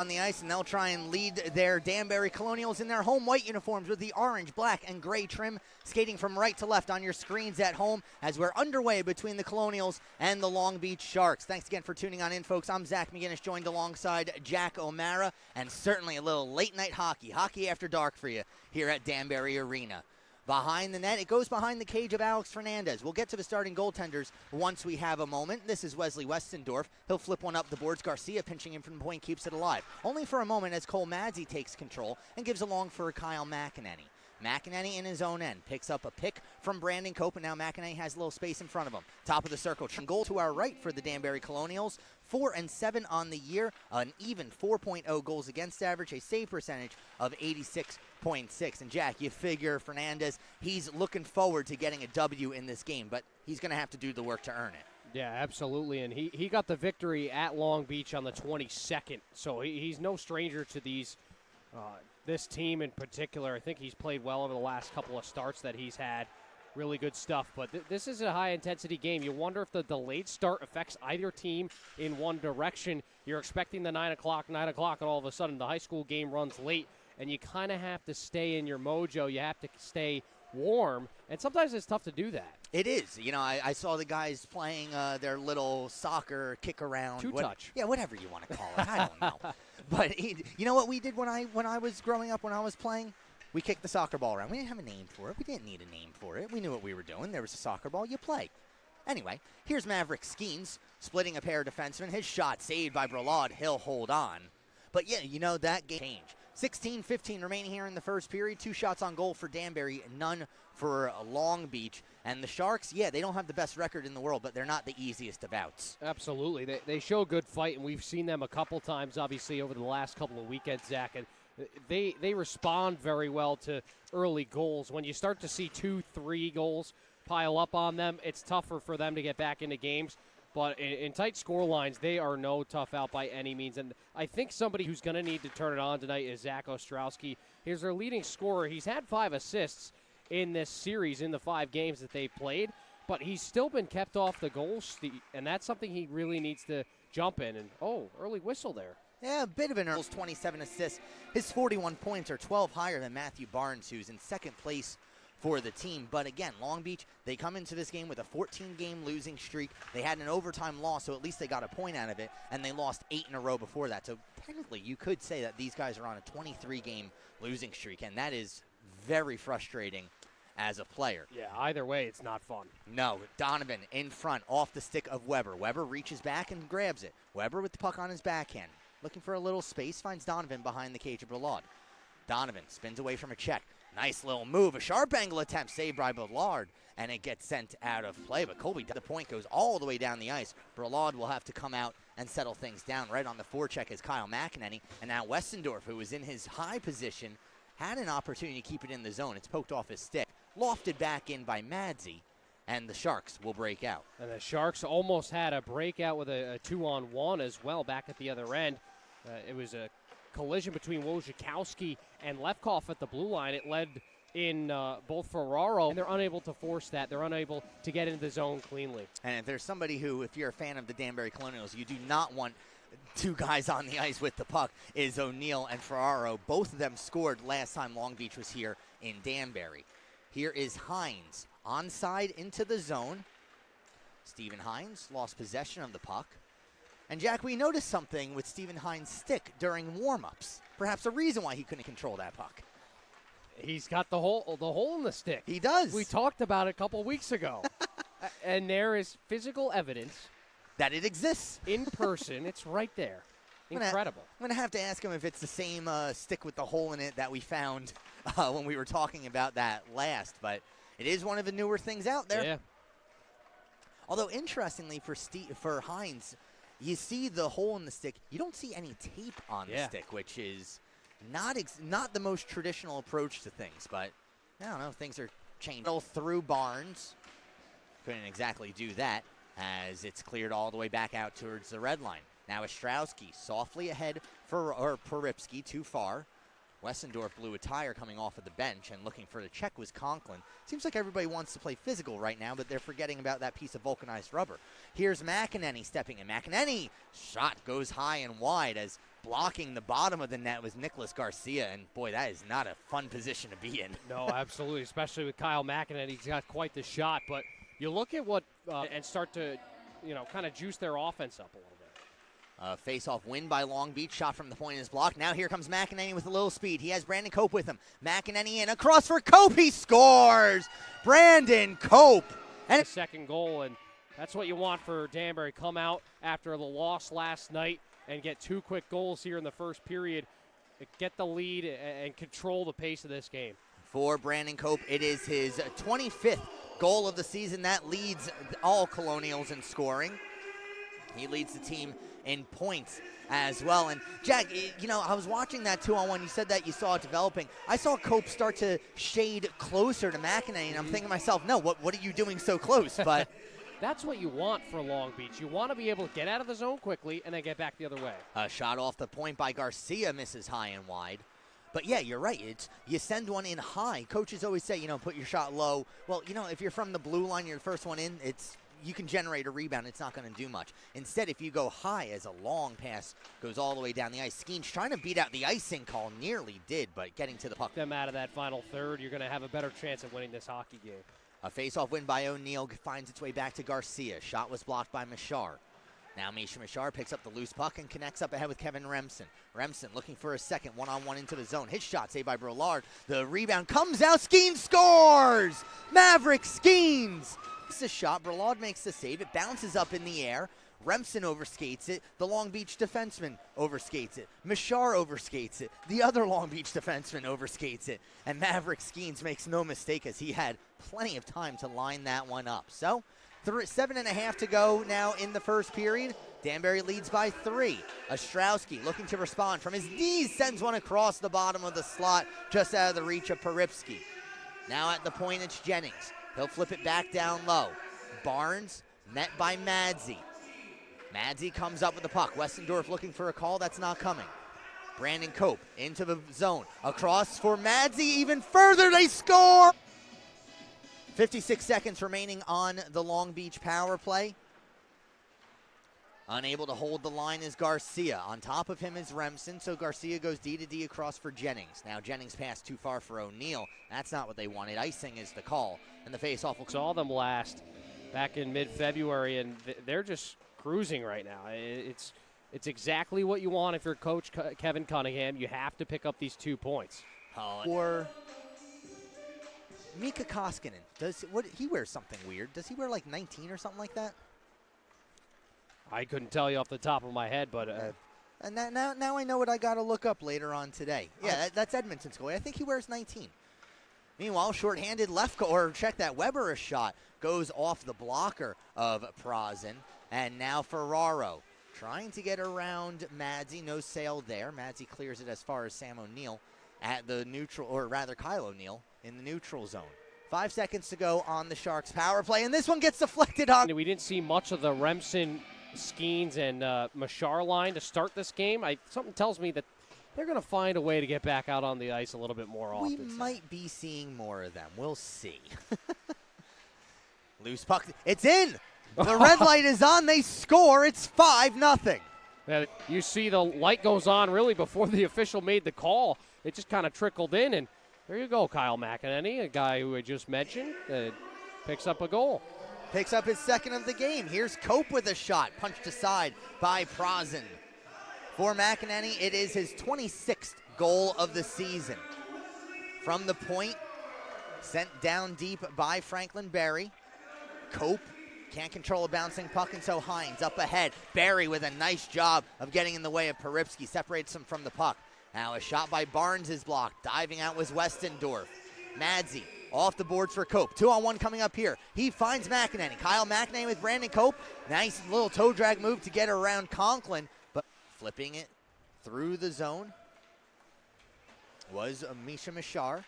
on the ice, and they'll try and lead their Danbury Colonials in their home white uniforms with the orange, black, and gray trim, skating from right to left on your screens at home as we're underway between the Colonials and the Long Beach Sharks. Thanks again for tuning on in, folks. I'm Zach McGinnis, joined alongside Jack O'Mara, and certainly a little late-night hockey after dark for you here at Danbury Arena. Behind the net, it goes behind the cage of Alex Fernandez. We'll get to the starting goaltenders once we have a moment. This is Wesley Westendorf. He'll flip one up the boards. Garcia pinching in from the point, keeps it alive. Only for a moment as Cole Madzi takes control and gives along for Kyle McEnany. McEnany in his own end picks up a pick from Brandon Cope, and now McEnany has a little space in front of him. Top of the circle, goal to our right for the Danbury Colonials. 4-7 on the year, an even 4.0 goals against average, a save percentage of 86.6. And Jack, you figure Fernandez, he's looking forward to getting a W in this game, but he's going to have to do the work to earn it. Yeah, absolutely, and he got the victory at Long Beach on the 22nd, so he's no stranger to these this team in particular. I think he's played well over the last couple of starts that he's had. Really good stuff, but this is a high-intensity game. You wonder if the delayed start affects either team in one direction. You're expecting the 9 o'clock, and all of a sudden the high school game runs late, and you kind of have to stay in your mojo. You have to stay warm, and sometimes it's tough to do that. It is. You know, I saw the guys playing their little soccer kick around. Two-touch. Yeah, whatever you want to call it. I don't know. But you know what we did when I was growing up, when I was playing? We kicked the soccer ball around. We didn't have a name for it. We didn't need a name for it. We knew what we were doing. There was a soccer ball. You play. Anyway, here's Maverick Skeens splitting a pair of defensemen. His shot saved by Bralad. He'll hold on. But, yeah, you know, that game changed. 16-15 remaining here in the first period. 2 shots on goal for Danbury, none for Long Beach. And the Sharks, yeah, they don't have the best record in the world, but they're not the easiest of outs. Absolutely. They show good fight, and we've seen them a couple times, obviously, over the last couple of weekends, Zach. And they respond very well to early goals. When you start to see 2-3 goals pile up on them, it's tougher for them to get back into games. But in tight score lines, they are no tough out by any means. And I think somebody who's going to need to turn it on tonight is Zach Ostrowski. He's their leading scorer. He's had 5 assists in this series in the 5 games that they've played, but he's still been kept off the goal sheet, and that's something he really needs to jump in. And, early whistle there. Yeah, a bit of an early 27 assists. His 41 points are 12 higher than Matthew Barnes, who's in second place for the team. But again, Long Beach, they come into this game with a 14-game losing streak. They had an overtime loss, so at least they got a point out of it, and they lost 8 in a row before that. So technically, you could say that these guys are on a 23-game losing streak, and that is very frustrating as a player. Yeah, either way, it's not fun. No, Donovan in front, off the stick of Weber. Weber reaches back and grabs it. Weber with the puck on his backhand. Looking for a little space, finds Donovan behind the cage of Bralad. Donovan spins away from a check. Nice little move. A sharp angle attempt saved by Bralad, and it gets sent out of play. But Colby, the point goes all the way down the ice. Bralad will have to come out and settle things down. Right on the forecheck is Kyle McEnany. And now Westendorf, who was in his high position, had an opportunity to keep it in the zone. It's poked off his stick. Lofted back in by Madzi, and the Sharks will break out. And the Sharks almost had a breakout with a 2-on-1 as well back at the other end. It was a collision between Wojciechowski and Lefkoff at the blue line. It led in both Ferraro, and they're unable to force that. They're unable to get into the zone cleanly. And if there's somebody who, if you're a fan of the Danbury Colonials, you do not want 2 guys on the ice with the puck, is O'Neill and Ferraro. Both of them scored last time Long Beach was here in Danbury. Here is Hines, onside into the zone. Stephen Hines lost possession of the puck. And, Jack, we noticed something with Stephen Hines' stick during warm-ups. Perhaps a reason why he couldn't control that puck. He's got the hole in the stick. He does. We talked about it a couple weeks ago. And there is physical evidence that it exists. In person. It's right there. Incredible. I'm going to have to ask him if it's the same stick with the hole in it that we found when we were talking about that last. But it is one of the newer things out there. Yeah. Although, interestingly, for Hines, you see the hole in the stick. You don't see any tape on the stick, which is not the most traditional approach to things. But, I don't know, things are changing. Through Barnes. Couldn't exactly do that as it's cleared all the way back out towards the red line. Now Ostrowski softly ahead for Poripsky, too far. Westendorf blew a tire coming off of the bench, and looking for the check was Conklin. Seems like everybody wants to play physical right now, but they're forgetting about that piece of vulcanized rubber. Here's McEnany stepping in. McEnany shot goes high and wide as blocking the bottom of the net was Nicholas Garcia, and boy, that is not a fun position to be in. No, absolutely, especially with Kyle McEnany. He's got quite the shot, but you look at what and start to, kind of juice their offense up a little bit. Face-off win by Long Beach. Shot from the point is blocked. Now here comes McEnany with a little speed. He has Brandon Cope with him. McEnany in. Across for Cope. He scores! Brandon Cope. And the second goal, and that's what you want for Danbury. Come out after the loss last night and get 2 quick goals here in the first period. Get the lead and control the pace of this game. For Brandon Cope, it is his 25th goal of the season. That leads all Colonials in scoring. He leads the team in points as well. And Jack, I was watching that 2-on-1. You said that you saw it developing. I saw Cope start to shade closer to McEnany, and I'm thinking to myself, no, what are you doing so close? But that's what you want for Long Beach. You want to be able to get out of the zone quickly and then get back the other way. A shot off the point by Garcia misses high and wide. But yeah, you're right. You send one in high. Coaches always say, put your shot low. Well, if you're from the blue line, you're the first one in, you can generate a rebound. It's not going to do much. Instead, if you go high as a long pass goes all the way down the ice, Skeens trying to beat out the icing call, nearly did, but getting to the puck. Them out of that final third, you're going to have a better chance of winning this hockey game. A face-off win by O'Neill finds its way back to Garcia. Shot was blocked by Machar. Now Misha Machar picks up the loose puck and connects up ahead with Kevin Remsen. Remsen looking for a second, one-on-one into the zone. His shot saved by Brolard. The rebound comes out. Skeens scores! Maverick Skeens! This is a shot. Brolard makes the save. It bounces up in the air. Remsen overskates it. The Long Beach defenseman overskates it. Machar overskates it. The other Long Beach defenseman overskates it. And Maverick Skeens makes no mistake as he had plenty of time to line that one up. So 7.5 to go now in the first period. Danbury leads by 3. Ostrowski looking to respond from his knees, sends one across the bottom of the slot, just out of the reach of Peripsky. Now at the point, it's Jennings. He'll flip it back down low. Barnes met by Madzi. Madzi comes up with the puck. Westendorf looking for a call. That's not coming. Brandon Cope into the zone. Across for Madzi. Even further, they score! 56 seconds remaining on the Long Beach power play. Unable to hold the line is Garcia. On top of him is Remsen, so Garcia goes D-to-D across for Jennings. Now Jennings passed too far for O'Neill. That's not what they wanted. Icing is the call, and the face-off will... Saw them last back in mid-February, and they're just cruising right now. It's exactly what you want if you're Coach Kevin Cunningham. You have to pick up these 2 points. Or Mika Koskinen, he wears something weird. Does he wear like 19 or something like that? I couldn't tell you off the top of my head, but and now I know what I got to look up later on today. Yeah, that's Edmonton's goalie. I think he wears 19. Meanwhile, shorthanded left or check that, Weber a shot goes off the blocker of Prazin, and now Ferraro trying to get around Madzi. No sale there. Madzi clears it as far as Sam O'Neill at the neutral, or rather Kyle O'Neill in the neutral zone. 5 seconds to go on the Sharks power play, and this one gets deflected on. We didn't see much of the Remsen, Skeens, and Machar line to start this game. Something tells me that they're going to find a way to get back out on the ice a little bit more often. We might be seeing more of them. We'll see. Loose puck. It's in. The red light is on. They score. It's 5-0. You see the light goes on really before the official made the call. It just kind of trickled in, and there you go, Kyle McEnany, a guy who I just mentioned, picks up a goal. Picks up his second of the game. Here's Cope with a shot, punched aside by Prazin. For McEnany, it is his 26th goal of the season. From the point, sent down deep by Franklin Berry. Cope can't control a bouncing puck, and so Hines up ahead. Berry with a nice job of getting in the way of Peripsky, separates him from the puck. Now a shot by Barnes is blocked. Diving out was Westendorf. Madzi off the boards for Cope. 2-on-1 coming up here. He finds McEnany. Kyle McEnany with Brandon Cope. Nice little toe drag move to get around Conklin, but flipping it through the zone was Misha Machar.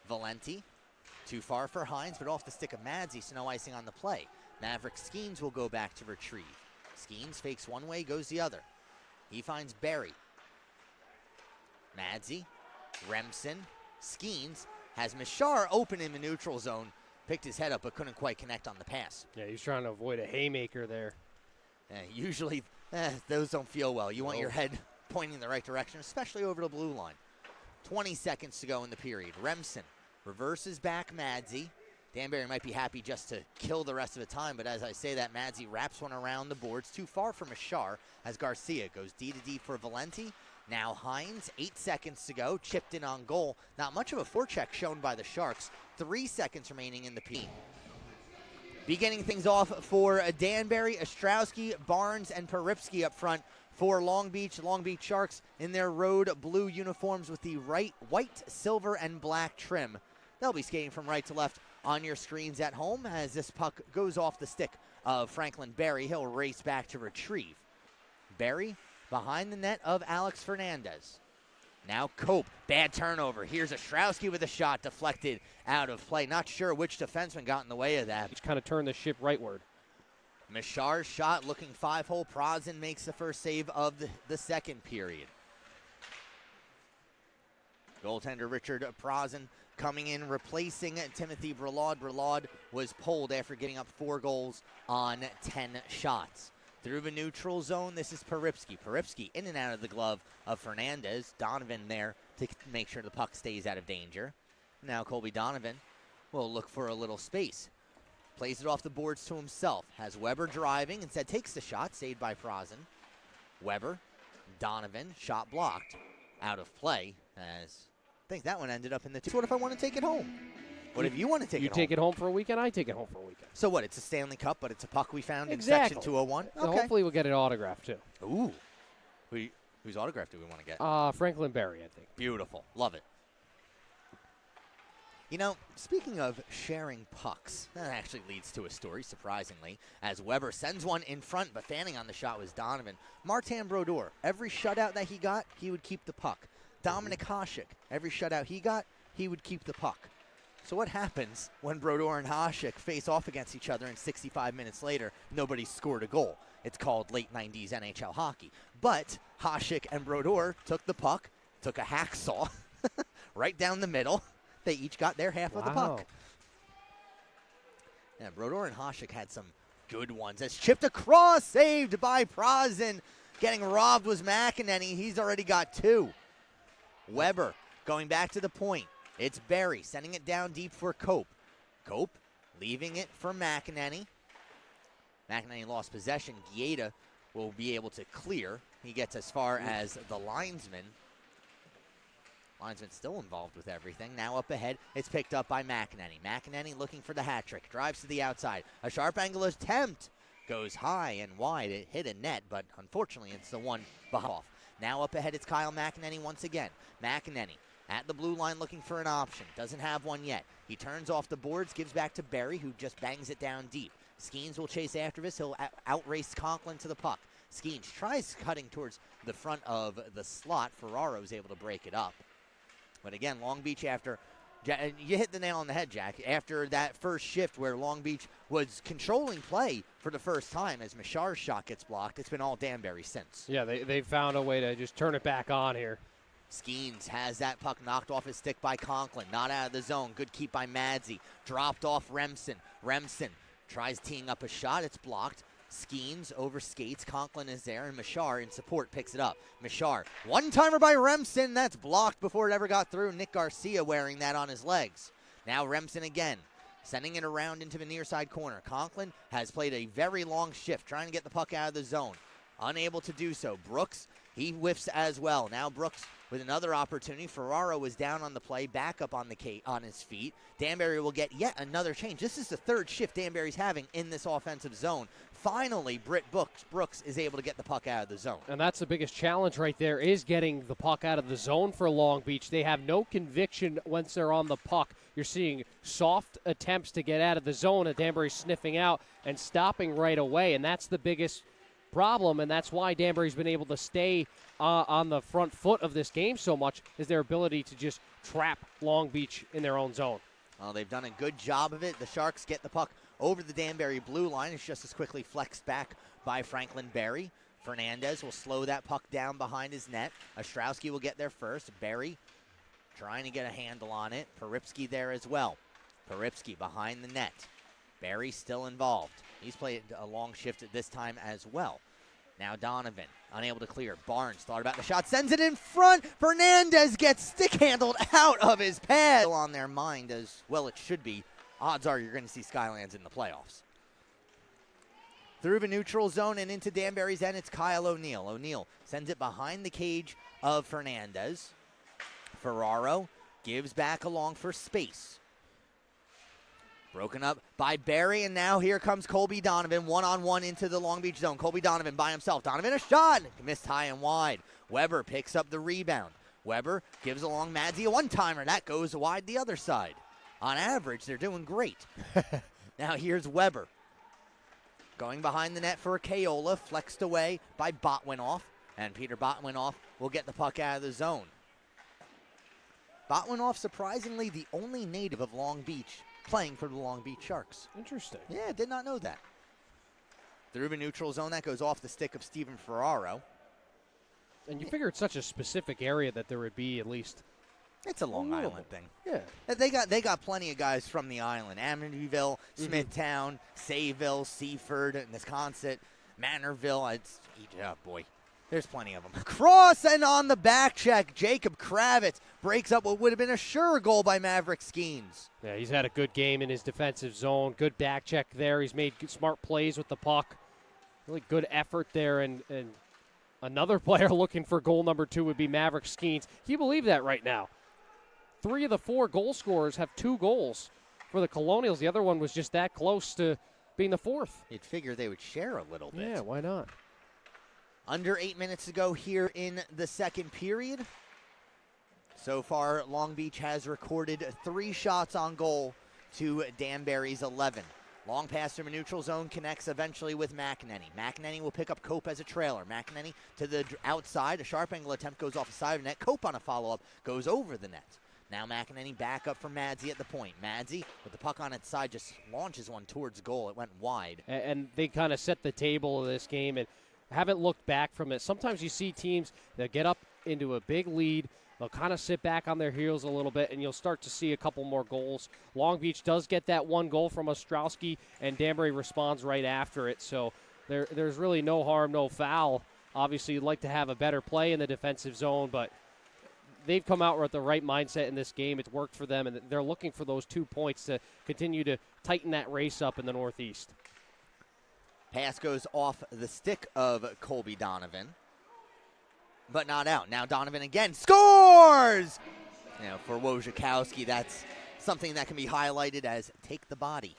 Valenti, too far for Hines, but off the stick of Madzi, so no icing on the play. Maverick Skeens will go back to retrieve. Skeens fakes one way, goes the other. He finds Berry. Madzi, Remsen, Skeens has Machar open in the neutral zone. Picked his head up, but couldn't quite connect on the pass. Yeah, he's trying to avoid a haymaker there. Usually, those don't feel well. You want your head pointing in the right direction, especially over the blue line. 20 seconds to go in the period. Remsen reverses back Madsey. Danbury might be happy just to kill the rest of the time, but as I say that, Madsey wraps one around the boards, too far for Machar, as Garcia goes D to D for Valenti. Now Hines, 8 seconds to go, chipped in on goal. Not much of a forecheck shown by the Sharks. 3 seconds remaining in the P. Beginning things off for Danbury, Ostrowski, Barnes, and Peripsky up front for Long Beach. Long Beach Sharks in their road blue uniforms with the white, silver, and black trim. They'll be skating from right to left on your screens at home as this puck goes off the stick of Franklin Berry. He'll race back to retrieve. Berry behind the net of Alex Fernandez. Now Cope, bad turnover. Here's Ostrowski with a shot deflected out of play. Not sure which defenseman got in the way of that. He's kind of turned the ship rightward. Machar's shot looking 5-hole. Prozen makes the first save of the second period. Goaltender Richard Prozen coming in, replacing Timothy Brelad. Brelad was pulled after getting up 4 goals on 10 shots. Through the neutral zone, this is Peripsky. Peripsky in and out of the glove of Fernandez. Donovan there to make sure the puck stays out of danger. Now Colby Donovan will look for a little space. Plays it off the boards to himself. Has Weber driving, instead takes the shot, saved by Prozen. Weber, Donovan, shot blocked. Out of play, as I think that one ended up in the two. What if I want to take it home? What if you want to take it home? You take it home for a weekend, I take it home for a weekend. So what, it's a Stanley Cup, but it's a puck we found in Exactly. Section 201? So hopefully we'll get it autographed, too. Ooh. Whose autograph do we want to get? Franklin Berry, I think. Beautiful. Love it. You know, speaking of sharing pucks, that actually leads to a story, surprisingly, as Weber sends one in front, but fanning on the shot was Donovan. Martin Brodeur, every shutout that he got, he would keep the puck. Dominic Hasek, every shutout he got, he would keep the puck. So what happens when Brodeur and Hasek face off against each other and 65 minutes later, nobody scored a goal? It's called late 90s NHL hockey. But Hasek and Brodeur took the puck, took a hacksaw right down the middle. They each got their half of the puck. Yeah, Brodeur and Hasek had some good ones. It's chipped across, saved by Prozen. Getting robbed was McEnany. He's already got 2. Weber going back to the point. It's Berry sending it down deep for Cope. Cope leaving it for McEnany. McEnany lost possession. Guieta will be able to clear. He gets as far as the linesman. Linesman still involved with everything. Now up ahead, it's picked up by McEnany. McEnany looking for the hat trick. Drives to the outside. A sharp angle attempt. Goes high and wide. It hit a net, but unfortunately it's the one off. Now up ahead, it's Kyle McEnany once again. McEnany at the blue line looking for an option. Doesn't have one yet. He turns off the boards, gives back to Berry, who just bangs it down deep. Skeens will chase after this. He'll outrace Conklin to the puck. Skeens tries cutting towards the front of the slot. Ferraro's able to break it up. But again, Long Beach after, you hit the nail on the head, Jack, after that first shift where Long Beach was controlling play for the first time as Machar's shot gets blocked, it's been all Danbury since. Yeah, they found a way to just turn it back on here. Skeens has that puck knocked off his stick by Conklin. Not out of the zone. Good keep by Madsey. Dropped off Remsen. Remsen tries teeing up a shot. It's blocked. Skeens over skates. Conklin is there, and Machar in support picks it up. Machar, one-timer by Remsen. That's blocked before it ever got through. Nick Garcia wearing that on his legs. Now Remsen again, sending it around into the near side corner. Conklin has played a very long shift, trying to get the puck out of the zone. Unable to do so. Brooks, he whiffs as well. Now Brooks with another opportunity. Ferraro was down on the play, back up on his feet. Danbury will get yet another change. This is the third shift Danbury's having in this offensive zone. Finally, Britt Brooks is able to get the puck out of the zone. And that's the biggest challenge right there, is getting the puck out of the zone for Long Beach. They have no conviction once they're on the puck. You're seeing soft attempts to get out of the zone, and Danbury's sniffing out and stopping right away, and that's the biggest problem, and that's why Danbury's been able to stay on the front foot of this game so much, is their ability to just trap Long Beach in their own zone. Well, they've done a good job of it. The Sharks get the puck over the Danbury blue line. It's just as quickly flexed back by Franklin Berry. Fernandez will slow that puck down behind his net. Ostrowski will get there first. Berry trying to get a handle on it. Peripsky there as well. Peripsky behind the net. Berry still involved. He's played a long shift at this time as well. Now Donovan, unable to clear. Barnes thought about the shot, sends it in front. Fernandez gets stick-handled out of his pad. Still on their mind, as well it should be. Odds are you're going to see Skylands in the playoffs. Through the neutral zone and into Danbury's end, it's Kyle O'Neal. O'Neal sends it behind the cage of Fernandez. Ferraro gives back along for space. Broken up by Barry, and now here comes Colby Donovan, one-on-one into the Long Beach zone. Colby Donovan by himself. Donovan a shot, missed high and wide. Weber picks up the rebound. Weber gives along Madzi a one-timer. That goes wide the other side. On average, they're doing great. Now here's Weber. Going behind the net for Kaola, flexed away by Botwinoff, and Peter Botwinoff will get the puck out of the zone. Botwinoff, surprisingly, the only native of Long Beach playing for the Long Beach Sharks. Interesting. Yeah, did not know that. Through the neutral zone, that goes off the stick of Steven Ferraro. And you figure it's such a specific area that there would be at least. It's a Long Island thing. Yeah. They got plenty of guys from the island. Amityville, Smithtown, Sayville, Seaford, Wisconsin, Manorville. Oh boy. There's plenty of them. Cross, and on the back check, Jacob Kravitz breaks up what would have been a sure goal by Maverick Skeens. Yeah, he's had a good game in his defensive zone. Good back check there. He's made smart plays with the puck. Really good effort there. And another player looking for goal number 2 would be Maverick Skeens. Can you believe that right now? 3 of the 4 goal scorers have 2 goals for the Colonials. The other one was just that close to being the 4th. You'd figure they would share a little bit. Yeah, why not? Under 8 minutes to go here in the second period. So far, Long Beach has recorded 3 shots on goal to Danbury's 11. Long pass from a neutral zone connects eventually with McEnany. McEnany will pick up Cope as a trailer. McEnany to the outside. A sharp angle attempt goes off the side of the net. Cope on a follow-up goes over the net. Now McEnany back up for Madzi at the point. Madzi, with the puck on its side, just launches one towards goal. It went wide. And they kind of set the table of this game and haven't looked back from it. Sometimes you see teams that get up into a big lead, they'll kind of sit back on their heels a little bit, and you'll start to see a couple more goals. Long Beach does get that 1 goal from Ostrowski, and Danbury responds right after it. So there's really no harm, no foul. Obviously, you'd like to have a better play in the defensive zone, but they've come out with the right mindset in this game. It's worked for them, and they're looking for those 2 points to continue to tighten that race up in the Northeast. Pass goes off the stick of Colby Donovan, but not out. Now Donovan again scores! For Wojciechowski, that's something that can be highlighted as take the body.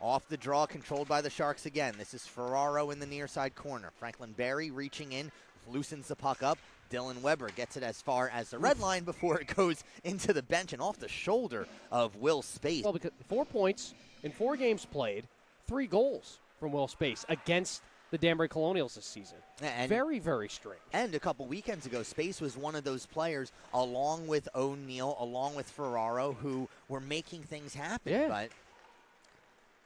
Off the draw, controlled by the Sharks again. This is Ferraro in the near side corner. Franklin Berry reaching in, loosens the puck up. Dylan Weber gets it as far as the red line before it goes into the bench and off the shoulder of Will Space. Well, because 4 points in 4 games played, 3 goals from Will Space against the Danbury Colonials this season. And very, very strange. And a couple weekends ago, Space was one of those players, along with O'Neal, along with Ferraro, who were making things happen. Yeah. But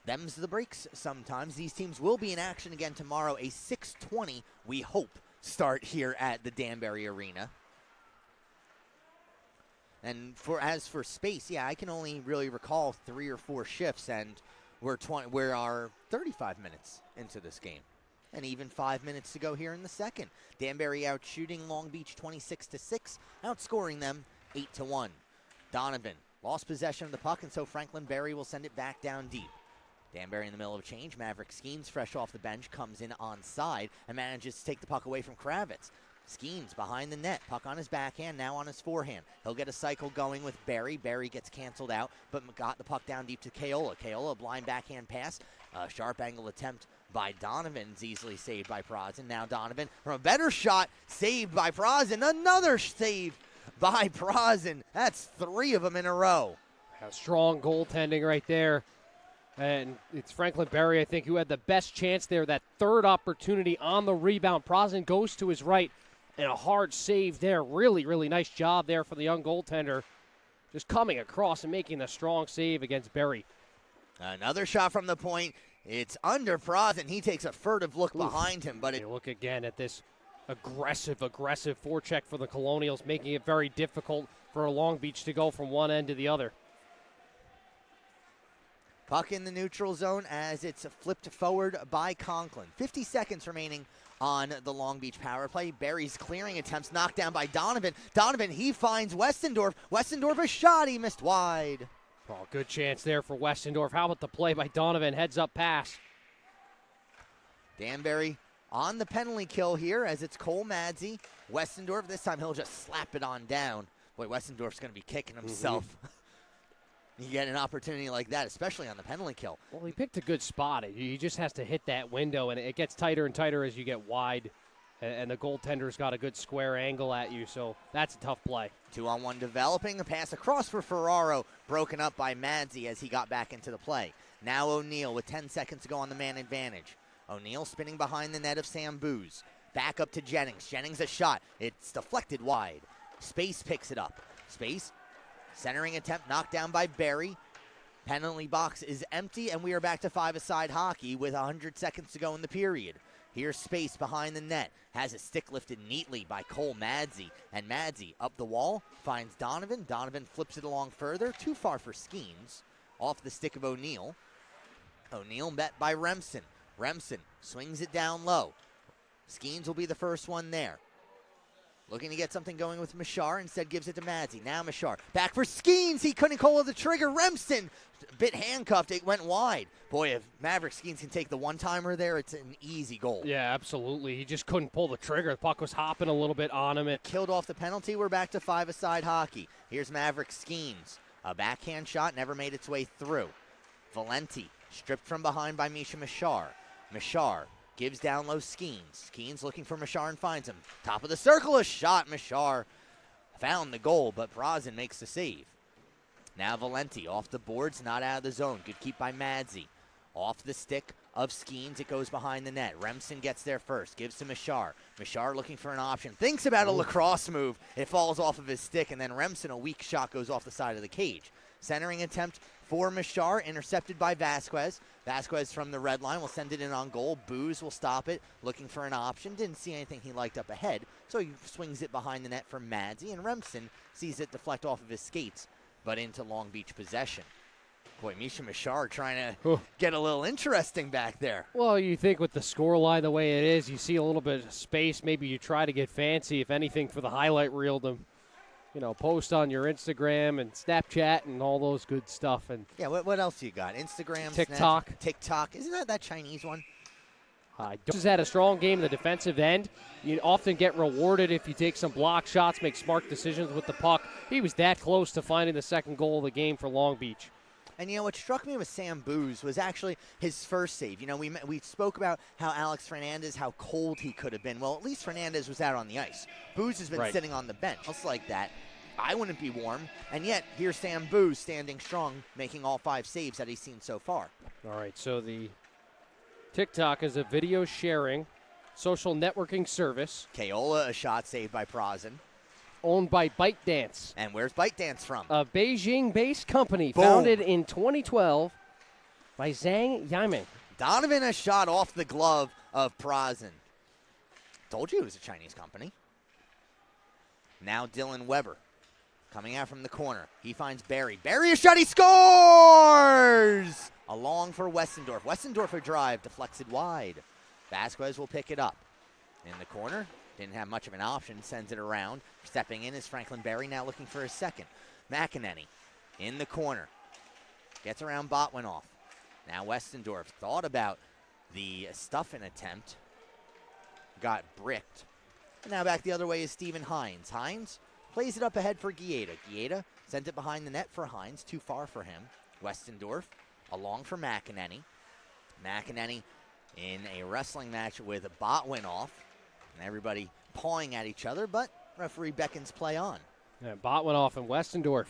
them's the breaks sometimes. These teams will be in action again tomorrow. A 6:20, we hope, start here at the Danbury Arena. And as for Space, I can only really recall 3 or 4 shifts, and we're 35 minutes into this game. And even 5 minutes to go here in the second. Danbury out shooting Long Beach 26-6, outscoring them 8-1. Donovan lost possession of the puck, and so Franklin Berry will send it back down deep. Danbury in the middle of change. Maverick Skeens, fresh off the bench, comes in onside and manages to take the puck away from Kravitz. Skeens behind the net, puck on his backhand, now on his forehand. He'll get a cycle going with Berry. Berry gets canceled out, but got the puck down deep to Kaola. Kaola, a blind backhand pass, a sharp angle attempt by Donovan's easily saved by Prozin. Now Donovan from a better shot, saved by Prozin. Another save by Prozin. That's 3 of them in a row. Strong goaltending right there. And it's Franklin Berry, I think, who had the best chance there. That third opportunity on the rebound. Prozin goes to his right, and a hard save there. Really, really nice job there for the young goaltender. Just coming across and making a strong save against Berry. Another shot from the point. It's under Prozin. He takes a furtive look behind him, but look again at this aggressive forecheck for the Colonials, making it very difficult for Long Beach to go from one end to the other. Puck in the neutral zone as it's flipped forward by Conklin. 50 seconds remaining on the Long Beach power play. Barry's clearing attempts knocked down by Donovan. Donovan, he finds Westendorf. Westendorf a shot, he missed wide. Oh, good chance there for Westendorf. How about the play by Donovan? Heads up pass. Danbury on the penalty kill here as it's Cole Madsey. Westendorf, this time he'll just slap it on down. Boy, Westendorf's going to be kicking himself. You get an opportunity like that, especially on the penalty kill. Well, he picked a good spot. He just has to hit that window, and it gets tighter and tighter as you get wide, and the goaltender's got a good square angle at you, so that's a tough play. 2-on-1 developing, a pass across for Ferraro, broken up by Madsey as he got back into the play. Now O'Neal with 10 seconds to go on the man advantage. O'Neal spinning behind the net of Sam Booz. Back up to Jennings. Jennings a shot. It's deflected wide. Space picks it up. Space, centering attempt knocked down by Barry. Penalty box is empty, and we are back to five-a-side hockey with 100 seconds to go in the period. Here's Space behind the net. Has a stick lifted neatly by Cole Madsey. And Madsey up the wall, finds Donovan. Donovan flips it along further. Too far for Skeens. Off the stick of O'Neal. O'Neal met by Remsen. Remsen swings it down low. Skeens will be the first one there. Looking to get something going with Machar, instead gives it to Madsey. Now Machar, back for Skeens. He couldn't pull the trigger. Remsen, a bit handcuffed. It went wide. Boy, if Maverick Skeens can take the one-timer there, it's an easy goal. Yeah, absolutely. He just couldn't pull the trigger. The puck was hopping a little bit on him. Killed off the penalty. We're back to five-a-side hockey. Here's Maverick Skeens. A backhand shot never made its way through. Valenti stripped from behind by Misha Machar. Machar gives down low Skeens. Skeens looking for Machar and finds him. Top of the circle, a shot. Machar found the goal, but Brazen makes the save. Now Valenti off the boards, not out of the zone. Good keep by Madsey. Off the stick of Skeens, it goes behind the net. Remsen gets there first, gives to Machar. Machar looking for an option, thinks about a lacrosse move. It falls off of his stick, and then Remsen, a weak shot, goes off the side of the cage. Centering attempt for Machar, intercepted by Vasquez. Vasquez from the red line will send it in on goal. Booz will stop it, looking for an option. Didn't see anything he liked up ahead, so he swings it behind the net for Madsey, and Remsen sees it deflect off of his skates, but into Long Beach possession. Boy, Misha Machar trying to get a little interesting back there. Well, you think with the scoreline the way it is, you see a little bit of space. Maybe you try to get fancy, if anything, for the highlight reel to, post on your Instagram and Snapchat and all those good stuff. And yeah, what else you got? Instagram, TikTok. Snap, TikTok. Isn't that Chinese one? Has had a strong game in the defensive end. You often get rewarded if you take some block shots, make smart decisions with the puck. He was that close to finding the second goal of the game for Long Beach. And, what struck me with Sam Booz was actually his first save. We spoke about how Alex Fernandez, how cold he could have been. Well, at least Fernandez was out on the ice. Booz has been sitting on the bench. Just like that, I wouldn't be warm. And yet, here's Sam Booz standing strong, making all 5 saves that he's seen so far. All right, so the TikTok is a video sharing social networking service. Keola, a shot saved by Prazen. Owned by ByteDance. And where's ByteDance from? A Beijing-based company Boom. founded in 2012 by Zhang Yiming. Donovan, a shot off the glove of Prazen. Told you it was a Chinese company. Now Dylan Weber coming out from the corner. He finds Barry. Barry, a shot, he scores! Along for Westendorf. Westendorf a drive, deflected wide. Vasquez will pick it up. In the corner, didn't have much of an option, sends it around. Stepping in is Franklin Barry, now looking for his second. McEnany in the corner. Gets around Botwinoff. Now Westendorf thought about the stuffing attempt. Got bricked. And now back the other way is Steven Hines. Hines plays it up ahead for Guieta. Guieta sends it behind the net for Hines, too far for him. Westendorf along for McEnany. McEnany in a wrestling match with Botwinoff. And everybody pawing at each other, but referee beckons play on. Yeah, Botwinoff and Westendorf,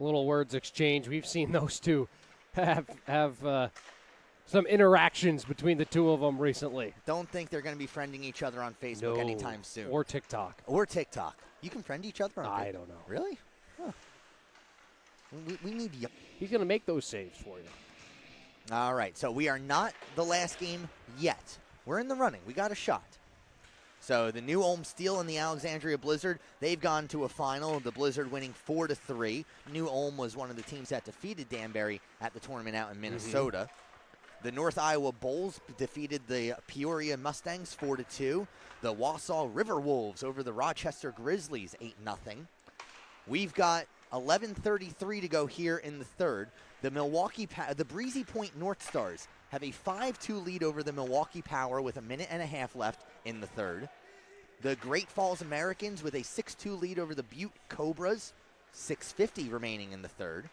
little words exchange. We've seen those two have some interactions between the two of them recently. Don't think they're going to be friending each other on Facebook anytime soon. Or TikTok. Or TikTok. You can friend each other on Facebook? I don't know. Really? Huh. We need you. He's going to make those saves for you. All right, so we are not the last game yet. We're in the running. We got a shot. So the New Ulm Steel and the Alexandria Blizzard, they've gone to a final. The Blizzard winning 4-3. New Ulm was one of the teams that defeated Danbury at the tournament out in Minnesota. The North Iowa Bulls defeated the Peoria Mustangs 4-2. The Wausau River Wolves over the Rochester Grizzlies 8-0. We've got 11:33 to go here in the third. The Breezy Point North Stars have a 5-2 lead over the Milwaukee Power with a minute and a half left in the third. The Great Falls Americans with a 6-2 lead over the Butte Cobras, 6:50 remaining in the third.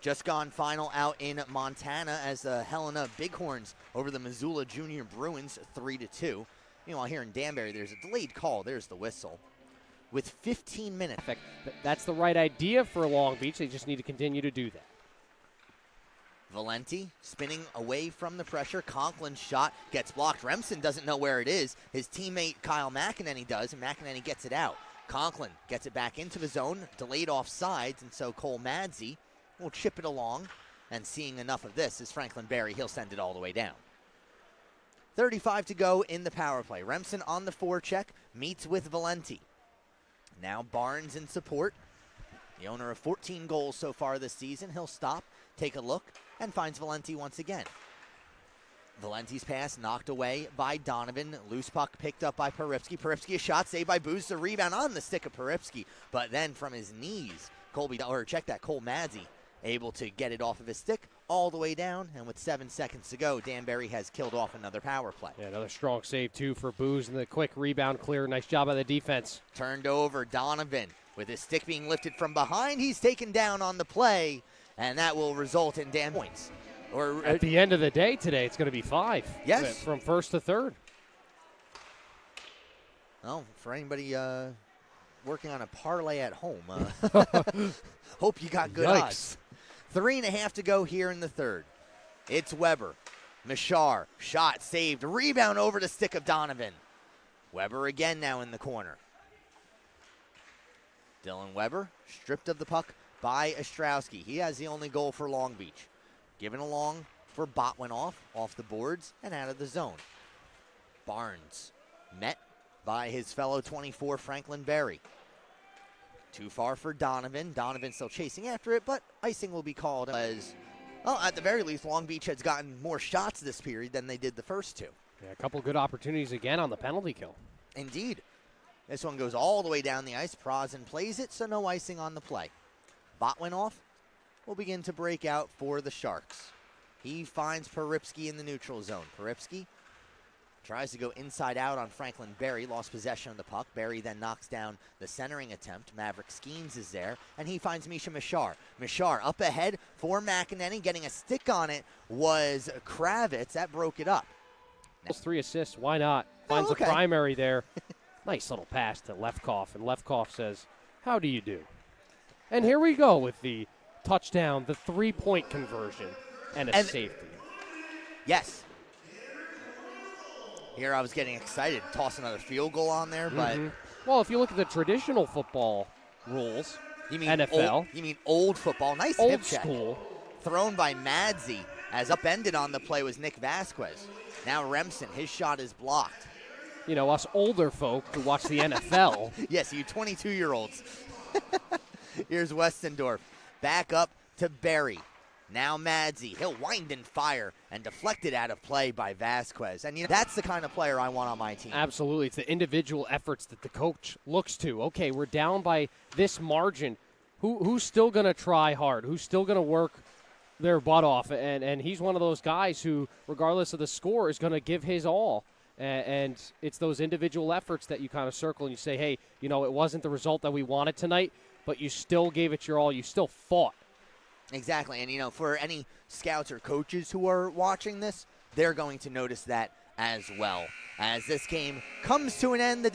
Just gone final out in Montana as the Helena Bighorns over the Missoula Junior Bruins 3-2. Meanwhile, here in Danbury, there's a delayed call. There's the whistle. With 15 minutes. That's the right idea for Long Beach. They just need to continue to do that. Valenti spinning away from the pressure. Conklin's shot gets blocked. Remsen doesn't know where it is. His teammate Kyle McEnany does, and McEnany gets it out. Conklin gets it back into the zone, delayed offsides, and so Cole Madsey will chip it along. And seeing enough of this is Franklin Berry. He'll send it all the way down. 35 to go in the power play. Remsen on the forecheck, meets with Valenti. Now Barnes in support. The owner of 14 goals so far this season. He'll stop, take a look, and finds Valenti once again. Valenti's pass knocked away by Donovan. Loose puck picked up by Peripsky. Peripsky a shot saved by Booz. The rebound on the stick of Peripsky. But then from his knees, Cole Madsey able to get it off of his stick all the way down. And with 7 seconds to go, Danbury has killed off another power play. Yeah, another strong save, too, for Booz. And the quick rebound clear. Nice job by the defense. Turned over, Donovan. With his stick being lifted from behind, he's taken down on the play. And that will result in points. Or at the end of the day today, it's going to be 5. Yes. From first to third. Well, for anybody working on a parlay at home, hope you got good odds. 3.5 to go here in the third. It's Weber. Mishar, shot saved. Rebound over the stick of Donovan. Weber again now in the corner. Dylan Weber stripped of the puck by Ostrowski. He has the only goal for Long Beach. Given along for Botwinoff off the boards and out of the zone. Barnes met by his fellow 24, Franklin Berry. Too far for Donovan. Donovan still chasing after it, but icing will be called as, well, at the very least, Long Beach has gotten more shots this period than they did the first two. Yeah, a couple good opportunities again on the penalty kill. Indeed. This one goes all the way down the ice. Prozen plays it, so no icing on the play. Botwinoff will begin to break out for the Sharks. He finds Peripsky in the neutral zone. Peripsky tries to go inside out on Franklin Berry, lost possession of the puck. Berry then knocks down the centering attempt. Maverick Skeens is there, and he finds Misha Mishar. Mishar up ahead for McEnany. Getting a stick on it was Kravitz. That broke it up. Those 3 assists, why not? Finds the primary there. Nice little pass to Lefkoff, and Lefkoff says, how do you do? And here we go with the touchdown, the 3-point conversion, and a safety. Yes. Here I was getting excited. Toss another field goal on there, but... Well, if you look at the traditional football rules, you mean NFL. You mean old football. Nice old hip check. School. Thrown by Madsey, as upended on the play was Nick Vasquez. Now Remsen, his shot is blocked. You know, us older folk who watch the NFL. Yes, you 22-year-olds. Here's Westendorf. Back up to Berry. Now Madsey. He'll wind and fire and deflected out of play by Vasquez. And, you know, that's the kind of player I want on my team. Absolutely. It's the individual efforts that the coach looks to. Okay, we're down by this margin. Who's still going to try hard? Who's still going to work their butt off? And he's one of those guys who, regardless of the score, is going to give his all. And it's those individual efforts that you kind of circle and you say, hey, you know, it wasn't the result that we wanted tonight, but you still gave it your all. You still fought. Exactly. And, you know, for any scouts or coaches who are watching this, they're going to notice that as well. As this game comes to an end,